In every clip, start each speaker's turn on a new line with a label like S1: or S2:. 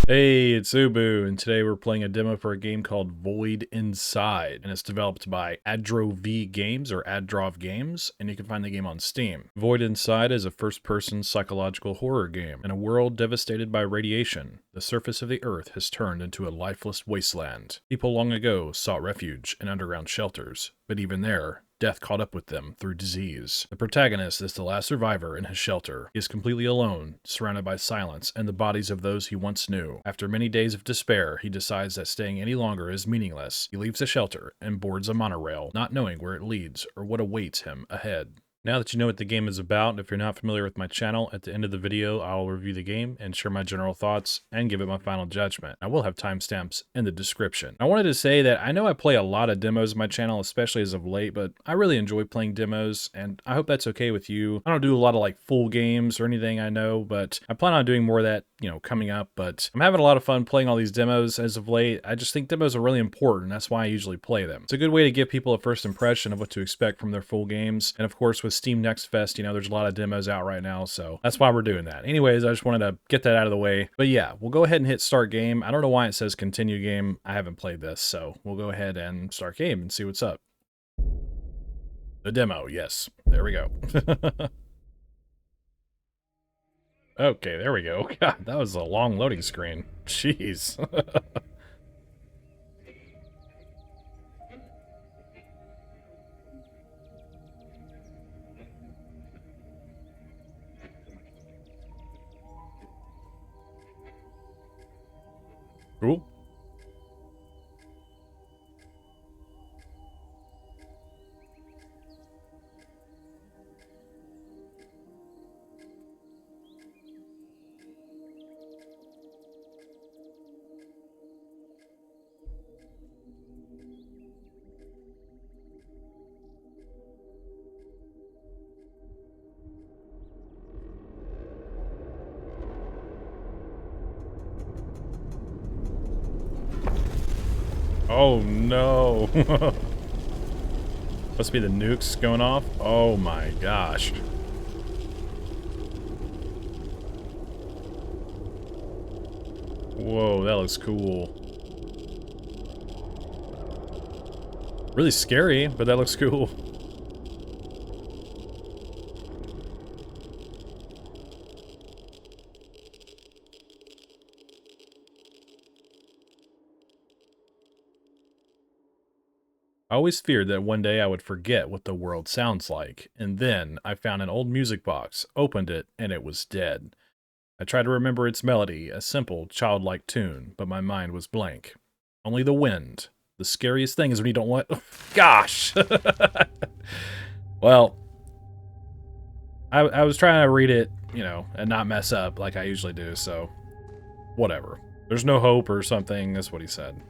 S1: Hey, it's Ubu, and today we're playing a demo for a game called Void Inside, and it's developed by Adrov Games, or Adrov Games, and you can find the game on Steam. Void Inside is a first-person psychological horror game. In a world devastated by radiation, the surface of the Earth has turned into a lifeless wasteland. People long ago sought refuge in underground shelters, but even there, death caught up with them through disease. The protagonist is the last survivor in his shelter. He is completely alone, surrounded by silence and the bodies of those he once knew. After many days of despair, he decides that staying any longer is meaningless. He leaves the shelter and boards a monorail, not knowing where it leads or what awaits him ahead. Now that you know what the game is about, if you're not familiar with my channel, at the end of the video, I'll review the game and share my general thoughts and give it my final judgment. I will have timestamps in the description. I wanted to say that I know I play a lot of demos on my channel, especially as of late, but I really enjoy playing demos, and I hope that's okay with you. I don't do a lot of like full games or anything, I know, but I plan on doing more of that, coming up, but I'm having a lot of fun playing all these demos as of late. I just think demos are really important. That's why I usually play them. It's a good way to give people a first impression of what to expect from their full games, and of course with Steam Next Fest, there's a lot of demos out right now, so that's why we're doing that. Anyways, I just wanted to get that out of the way. But yeah, we'll go ahead and hit start game. I don't know why it says continue game. I haven't played this, so we'll go ahead and start game and see what's up. The demo, yes. There we go. Okay, there we go. God, that was a long loading screen. Jeez. Cool. Oh no. Must be the nukes going off. Oh my gosh. Whoa, that looks cool. Really scary, but that looks cool. I always feared that one day I would forget what the world sounds like, and then I found an old music box, opened it, and it was dead. I tried to remember its melody, a simple, childlike tune, but my mind was blank. Only the wind. The scariest thing is when you don't want... Gosh! Well, I was trying to read it, and not mess up like I usually do, so whatever. There's no hope or something, that's what he said.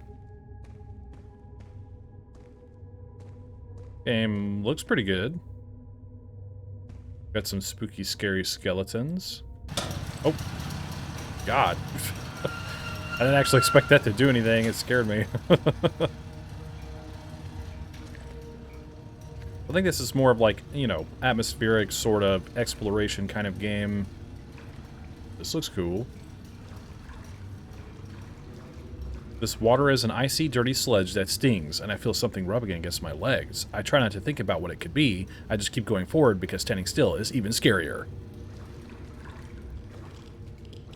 S1: Game looks pretty good. Got some spooky, scary skeletons. Oh, God. I didn't actually expect that to do anything. It scared me. I think this is more of like, atmospheric sort of exploration kind of game. This looks cool. This water is an icy, dirty sludge that stings, and I feel something rubbing against my legs. I try not to think about what it could be. I just keep going forward because standing still is even scarier.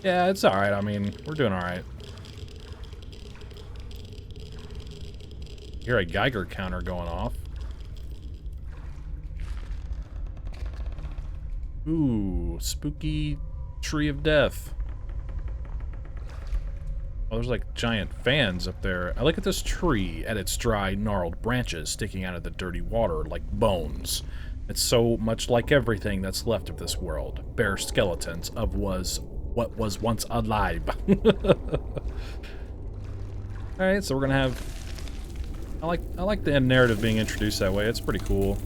S1: Yeah, it's alright. I mean, we're doing alright. Hear a Geiger counter going off. Ooh, spooky tree of death. Oh, there's like giant fans up there. I look at this tree at its dry, gnarled branches sticking out of the dirty water like bones. It's so much like everything that's left of this world. Bare skeletons of what was once alive. Alright, so we're gonna have... I like the end narrative being introduced that way. It's pretty cool.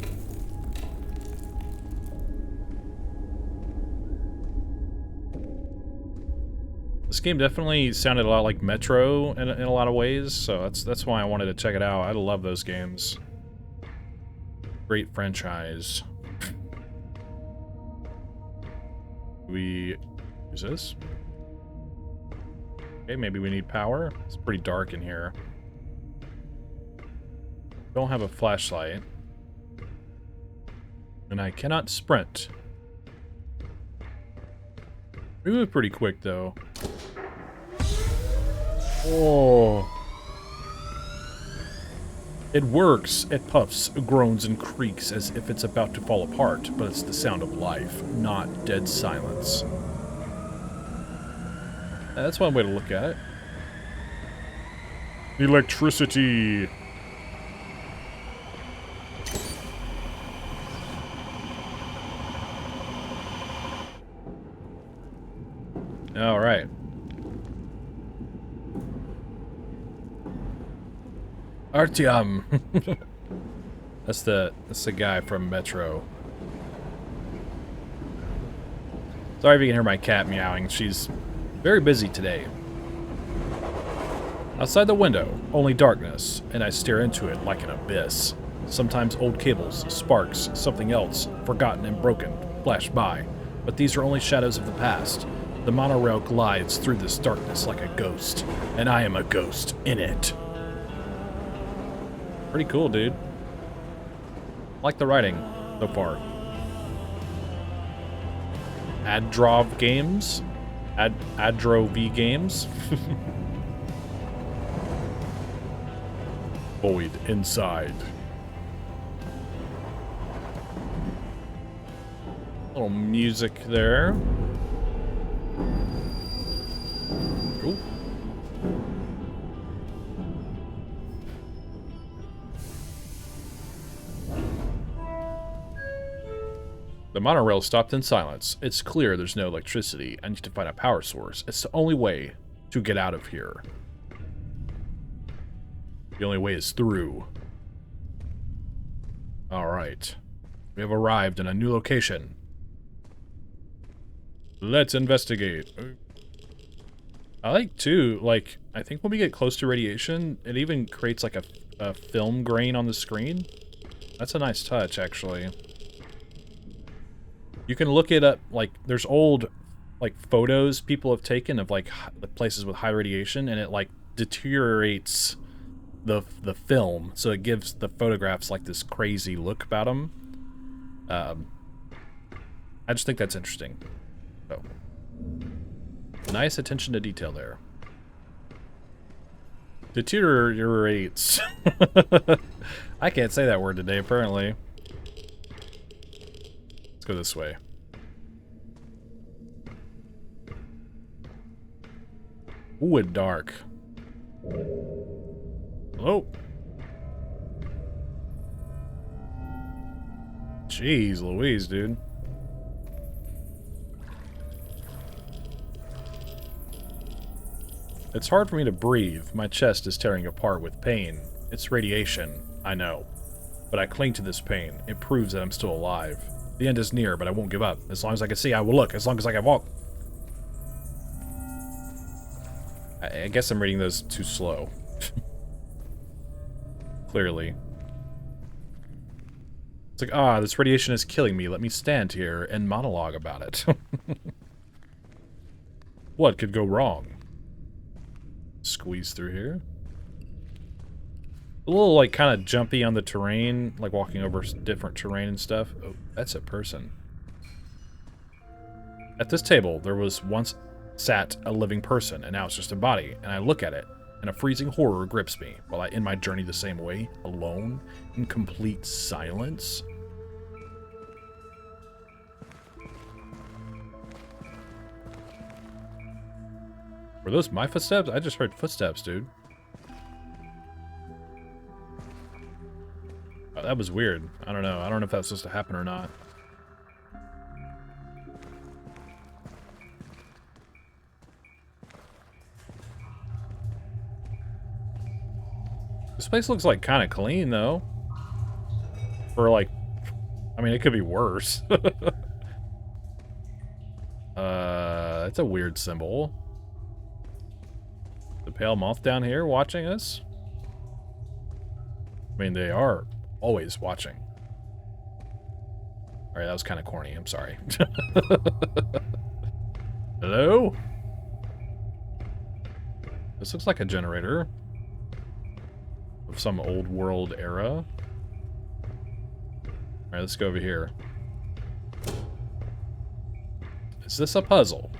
S1: This game definitely sounded a lot like Metro in a lot of ways, so that's why I wanted to check it out. I love those games. Great franchise. We use this. Okay, maybe we need power. It's pretty dark in here. Don't have a flashlight. And I cannot sprint. We move pretty quick, though. Oh. It works. It puffs, groans, and creaks as if it's about to fall apart, but it's the sound of life, not dead silence. That's one way to look at it. Electricity. All right. Artyom. That's the guy from Metro. Sorry if you can hear my cat meowing. She's very busy today. Outside the window, only darkness, and I stare into it like an abyss. Sometimes old cables, sparks, something else, forgotten and broken, flash by, but these are only shadows of the past. The monorail glides through this darkness like a ghost, and I am a ghost in it. Pretty cool, dude. Like the writing so far. Adrov games? Adro V games? Void inside. Little music there. Ooh. The monorail stopped in silence. It's clear there's no electricity. I need to find a power source. It's the only way to get out of here. The only way is through. Alright. We have arrived in a new location. Let's investigate. I like, too, like, I think when we get close to radiation, it even creates, like, a film grain on the screen. That's a nice touch, actually. You can look it up, like, there's old, like, photos people have taken of, like, places with high radiation, and it, like, deteriorates the film, so it gives the photographs, like, this crazy look about them. I just think that's interesting. So, nice attention to detail there. Deteriorates. I can't say that word today, apparently. Let's go this way. Ooh, it's dark. Hello? Jeez Louise, dude. It's hard for me to breathe. My chest is tearing apart with pain. It's radiation, I know. But I cling to this pain. It proves that I'm still alive. The end is near, but I won't give up. As long as I can see, I will look. As long as I can walk. I guess I'm reading those too slow. Clearly. It's like, this radiation is killing me. Let me stand here and monologue about it. What could go wrong? Squeeze through here. A little, like, kind of jumpy on the terrain, like walking over different terrain and stuff. Oh, that's a person. At this table, there was once sat a living person, and now it's just a body, and I look at it, and a freezing horror grips me while I end my journey the same way, alone, in complete silence. Were those my footsteps? I just heard footsteps, dude. Oh, that was weird. I don't know. I don't know if that's supposed to happen or not. This place looks like kind of clean, though. For like, I mean, it could be worse. That's a weird symbol. The pale moth down here watching us? I mean, they are always watching. Alright, that was kind of corny. I'm sorry. Hello? This looks like a generator of some old world era. Alright, let's go over here. Is this a puzzle?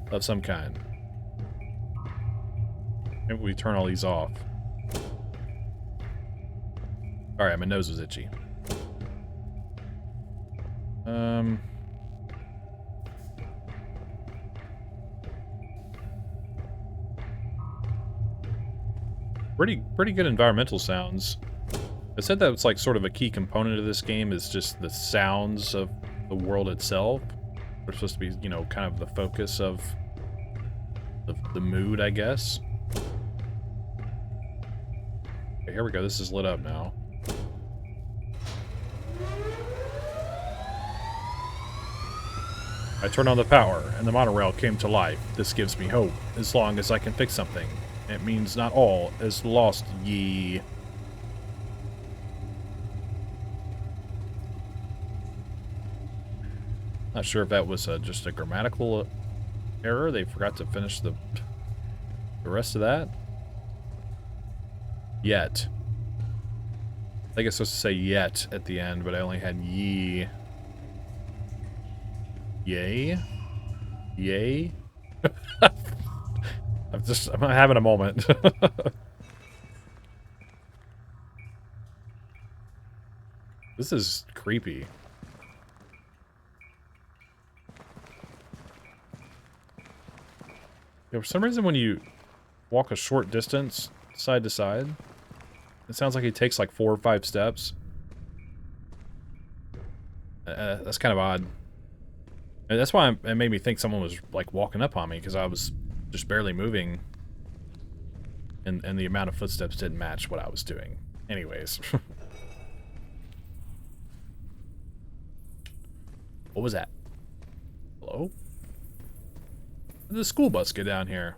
S1: Of some kind. Maybe we turn all these off. Alright, my nose was itchy. Pretty good environmental sounds. I said that it's like sort of a key component of this game is just the sounds of the world itself. They're supposed to be, you know, kind of the focus of the mood, I guess. Okay, here we go. This is lit up now. I turned on the power, and the monorail came to life. This gives me hope, as long as I can fix something. It means not all is lost, ye. Not sure if that was just a grammatical error. They forgot to finish the rest of that. Yet. I think it's supposed to say yet at the end, but I only had ye. Yay? Yay? I'm having a moment. This is creepy. Yeah, for some reason when you walk a short distance side to side, it sounds like he takes like 4 or 5 steps. That's kind of odd. And that's why it made me think someone was like walking up on me, because I was just barely moving, and the amount of footsteps didn't match what I was doing. Anyways. What was that? Hello? How did the school bus get down here?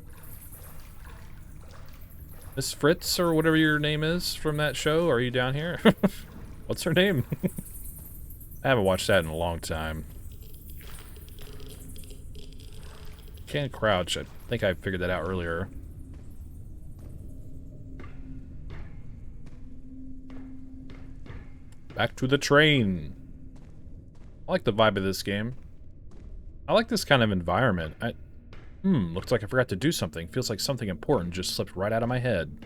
S1: Miss Fritz, or whatever your name is from that show, are you down here? What's her name? I haven't watched that in a long time. Can't crouch. I think I figured that out earlier. Back to the train. I like the vibe of this game. I like this kind of environment. Looks like I forgot to do something. Feels like something important just slipped right out of my head.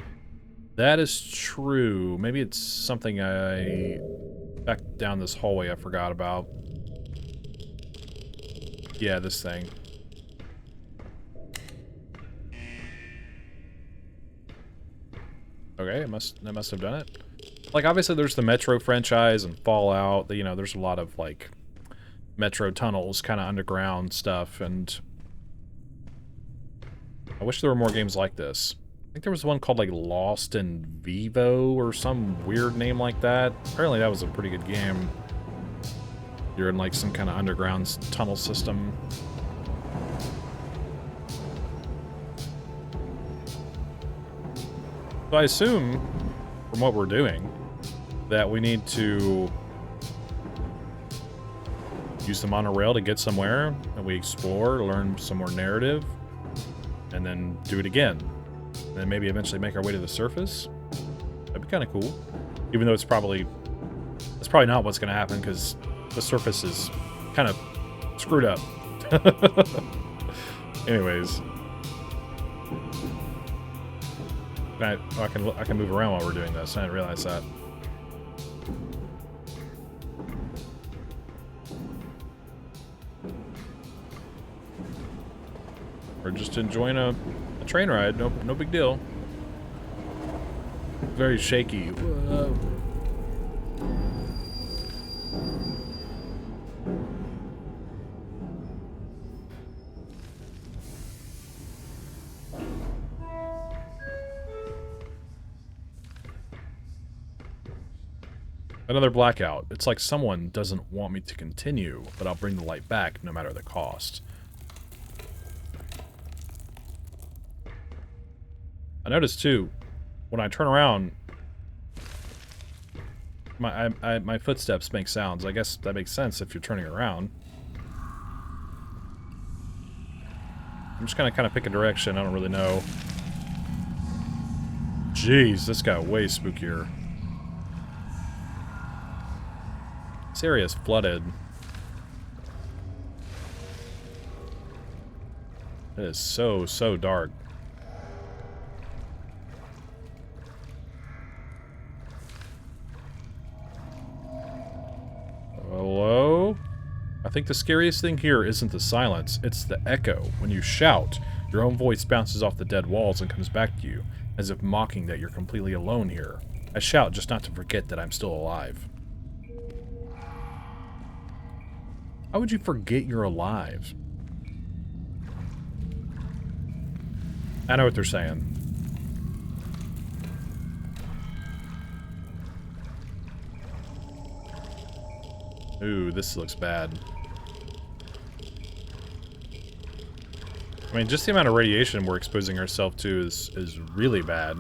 S1: That is true. Maybe it's something back down this hallway I forgot about. Yeah, this thing. Okay, that must have done it. Like, obviously there's the Metro franchise and Fallout. You know, there's a lot of, like, Metro tunnels, kind of underground stuff, and I wish there were more games like this. I think there was one called, like, Lost in Vivo or some weird name like that. Apparently that was a pretty good game. You're in, like, some kind of underground tunnel system. So I assume, from what we're doing, that we need to use the monorail to get somewhere, and we explore, learn some more narrative, and then do it again. And then maybe eventually make our way to the surface. That'd be kind of cool. Even though that's probably not what's going to happen, because the surface is kind of screwed up. Anyways. I can move around while we're doing this. I didn't realize that. We're just enjoying a train ride. No big deal. Very shaky. Whoa. Another blackout. It's like someone doesn't want me to continue, but I'll bring the light back no matter the cost. I noticed too, when I turn around, my footsteps make sounds. I guess that makes sense if you're turning around. I'm just gonna kind of pick a direction. I don't really know. Jeez, this got way spookier. This area is flooded. It is so, so dark. Hello? I think the scariest thing here isn't the silence, it's the echo. When you shout, your own voice bounces off the dead walls and comes back to you, as if mocking that you're completely alone here. I shout just not to forget that I'm still alive. How would you forget you're alive? I know what they're saying. Ooh, this looks bad. I mean, just the amount of radiation we're exposing ourselves to is really bad.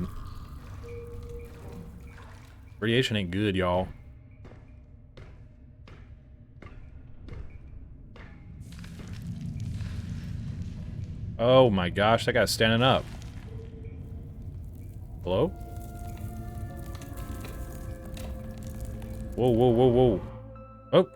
S1: Radiation ain't good, y'all. Oh my gosh, that guy's standing up. Hello? Whoa, whoa, whoa, whoa. Oh.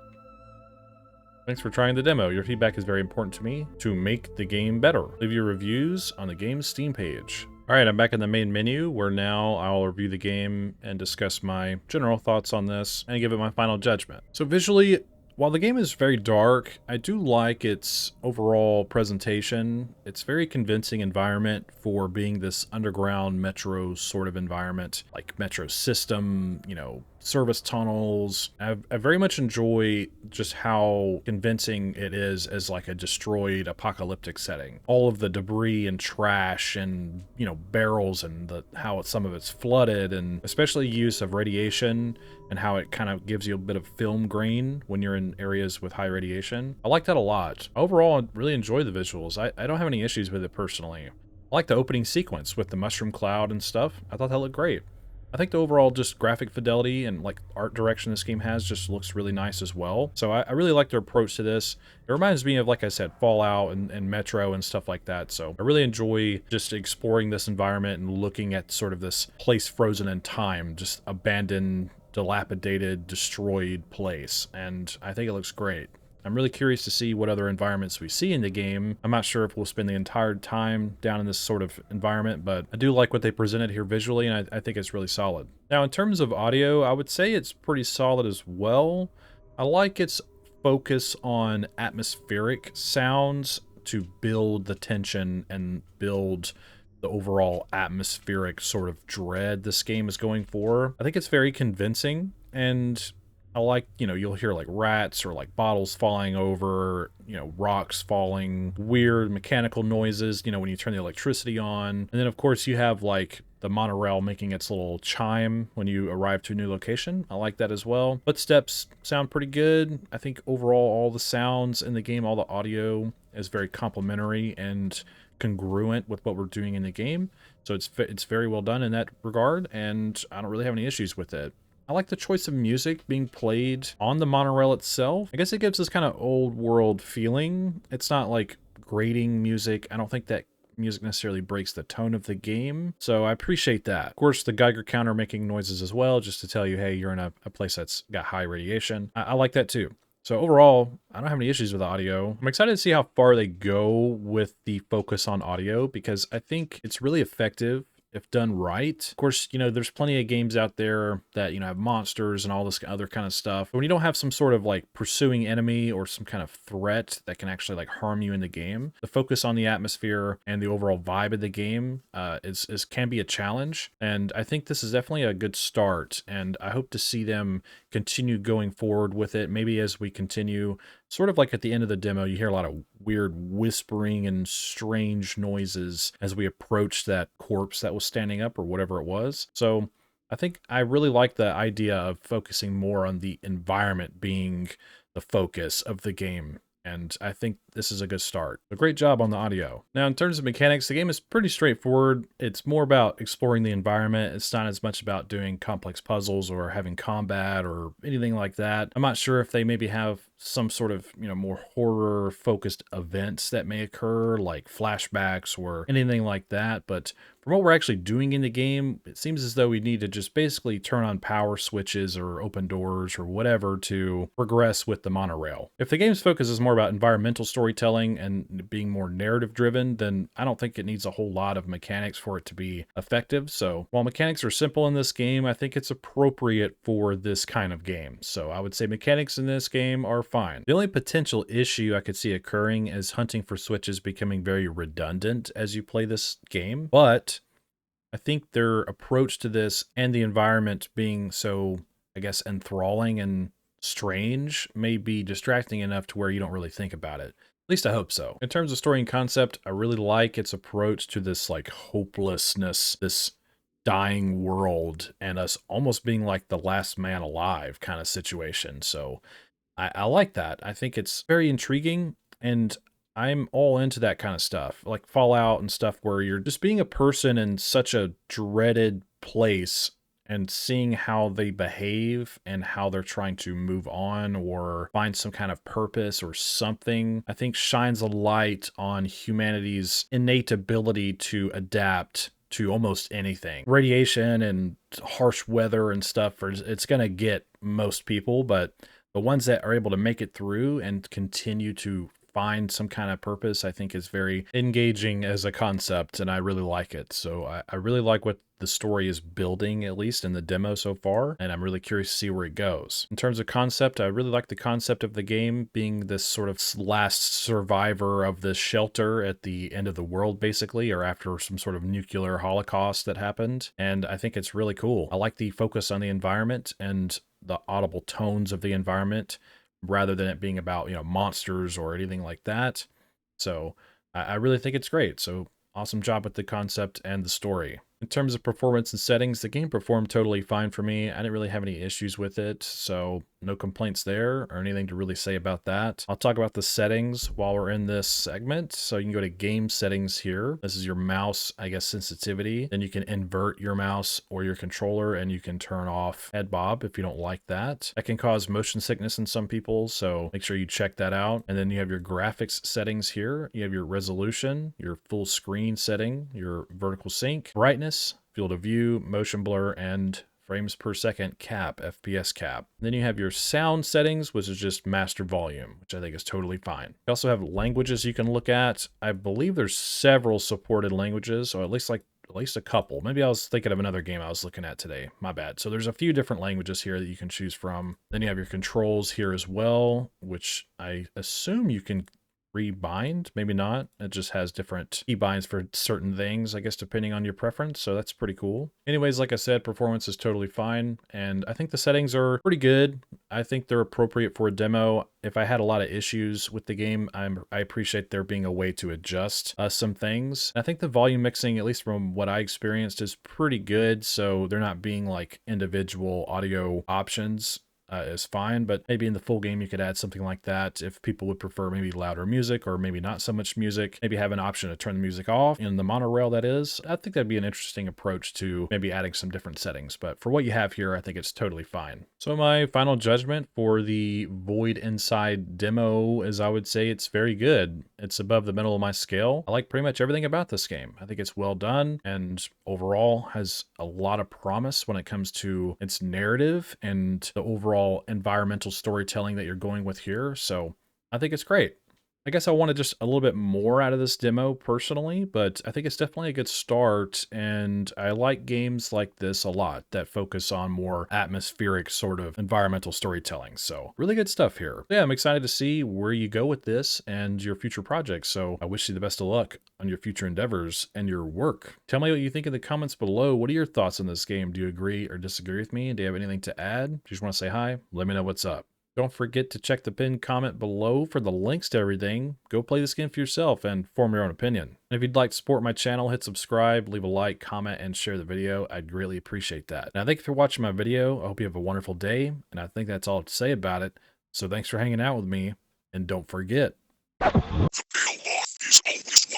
S1: Thanks for trying the demo. Your feedback is very important to me to make the game better. Leave your reviews on the game's Steam page. Alright, I'm back in the main menu where now I'll review the game and discuss my general thoughts on this and give it my final judgment. So visually, while the game is very dark, I do like its overall presentation. It's very convincing environment for being this underground metro sort of environment, like metro system, you know, service tunnels. I very much enjoy just how convincing it is as like a destroyed apocalyptic setting. All of the debris and trash and, you know, barrels and how some of it's flooded, and especially use of radiation and how it kind of gives you a bit of film grain when you're in areas with high radiation. I like that a lot. Overall, I really enjoy the visuals. I don't have any issues with it personally. I like the opening sequence with the mushroom cloud and stuff. I thought that looked great. I think the overall just graphic fidelity and like art direction this game has just looks really nice as well. So I really like their approach to this. It reminds me of, like I said, Fallout and Metro and stuff like that. So I really enjoy just exploring this environment and looking at sort of this place frozen in time, just abandoned, dilapidated, destroyed place. And I think it looks great. I'm really curious to see what other environments we see in the game. I'm not sure if we'll spend the entire time down in this sort of environment, but I do like what they presented here visually, and I think it's really solid. Now, in terms of audio, I would say it's pretty solid as well. I like its focus on atmospheric sounds to build the tension and build the overall atmospheric sort of dread this game is going for. I think it's very convincing, and I like, you know, you'll hear like rats or like bottles falling over, you know, rocks falling, weird mechanical noises, you know, when you turn the electricity on. And then of course you have like the monorail making its little chime when you arrive to a new location. I like that as well. Footsteps sound pretty good. I think overall all the sounds in the game, all the audio is very complementary and congruent with what we're doing in the game. So it's very well done in that regard, and I don't really have any issues with it. I like the choice of music being played on the monorail itself. I guess it gives this kind of old world feeling. It's not like grating music. I don't think that music necessarily breaks the tone of the game, so I appreciate that. Of course, the Geiger counter making noises as well, just to tell you, hey, you're in a place that's got high radiation. I like that too. So overall, I don't have any issues with the audio. I'm excited to see how far they go with the focus on audio, because I think it's really effective if done right. Of course, you know, there's plenty of games out there that, you know, have monsters and all this other kind of stuff. But when you don't have some sort of like pursuing enemy or some kind of threat that can actually like harm you in the game, the focus on the atmosphere and the overall vibe of the game can be a challenge. And I think this is definitely a good start, and I hope to see them continue going forward with it. Maybe as we continue, sort of like at the end of the demo, you hear a lot of weird whispering and strange noises as we approach that corpse that was standing up or whatever it was. So I think I really like the idea of focusing more on the environment being the focus of the game, and I think this is a good start. A great job on the audio. Now, in terms of mechanics, the game is pretty straightforward. It's more about exploring the environment. It's not as much about doing complex puzzles or having combat or anything like that. I'm not sure if they maybe have some sort of, more horror focused events that may occur, like flashbacks or anything like that. But from what we're actually doing in the game, it seems as though we need to just basically turn on power switches or open doors or whatever to progress with the monorail. If the game's focus is more about environmental storytelling and being more narrative driven, then I don't think it needs a whole lot of mechanics for it to be effective. So while mechanics are simple in this game, I think it's appropriate for this kind of game. So I would say mechanics in this game are fine. The only potential issue I could see occurring is hunting for switches becoming very redundant as you play this game. But I think their approach to this and the environment being so, I guess, enthralling and strange may be distracting enough to where you don't really think about it. At least I hope so. In terms of story and concept, I really like its approach to this like hopelessness, this dying world, and us almost being like the last man alive kind of situation. So I like that. I think it's very intriguing, and I'm all into that kind of stuff, like Fallout and stuff where you're just being a person in such a dreaded place and seeing how they behave and how they're trying to move on or find some kind of purpose or something, I think shines a light on humanity's innate ability to adapt to almost anything. Radiation and harsh weather and stuff, it's going to get most people, but the ones that are able to make it through and continue to find some kind of purpose, I think is very engaging as a concept, and I really like it. So I really like what the story is building, at least in the demo so far, and I'm really curious to see where it goes. In terms of concept, I really like the concept of the game being this sort of last survivor of this shelter at the end of the world, basically, or after some sort of nuclear holocaust that happened, and I think it's really cool. I like the focus on the environment and the audible tones of the environment rather than it being about, monsters or anything like that. So I really think it's great. So awesome job with the concept and the story. In terms of performance and settings, the game performed totally fine for me. I didn't really have any issues with it, so no complaints there or anything to really say about that. I'll talk about the settings while we're in this segment. So you can go to game settings here. This is your mouse, I guess, sensitivity. Then you can invert your mouse or your controller and you can turn off head bob if you don't like that. That can cause motion sickness in some people, so make sure you check that out. And then you have your graphics settings here. You have your resolution, your full screen setting, your vertical sync, brightness, field of view, motion blur, and frames per second cap, FPS cap. Then you have your sound settings, which is just master volume, which I think is totally fine. You also have languages you can look at. I believe there's several supported languages, or at least a couple. Maybe I was thinking of another game I was looking at today. My bad. So there's a few different languages here that you can choose from. Then you have your controls here as well, which I assume you can rebind, maybe not. It just has different keybinds for certain things, I guess, depending on your preference. So that's pretty cool. Anyways, like I said, performance is totally fine. And I think the settings are pretty good. I think they're appropriate for a demo. If I had a lot of issues with the game, I appreciate there being a way to adjust some things. I think the volume mixing, at least from what I experienced, is pretty good. So they're not being like individual audio options. Is fine, but maybe in the full game you could add something like that if people would prefer maybe louder music or maybe not so much music. Maybe have an option to turn the music off in the monorail, that is. I think that'd be an interesting approach to maybe adding some different settings, but for what you have here, I think it's totally fine. So my final judgment for the Void Inside demo is I would say it's very good. It's above the middle of my scale. I like pretty much everything about this game. I think it's well done and overall has a lot of promise when it comes to its narrative and the overall environmental storytelling that you're going with here. So I think it's great. I guess I wanted just a little bit more out of this demo personally, but I think it's definitely a good start, and I like games like this a lot that focus on more atmospheric sort of environmental storytelling. So really good stuff here. Yeah, I'm excited to see where you go with this and your future projects. So I wish you the best of luck on your future endeavors and your work. Tell me what you think in the comments below. What are your thoughts on this game? Do you agree or disagree with me? Do you have anything to add? Do you just want to say hi? Let me know what's up. Don't forget to check the pinned comment below for the links to everything. Go play this game for yourself and form your own opinion. And if you'd like to support my channel, hit subscribe, leave a like, comment, and share the video. I'd greatly appreciate that. Now, thank you for watching my video. I hope you have a wonderful day, and I think that's all to say about it. So thanks for hanging out with me, and don't forget. The real Moth is always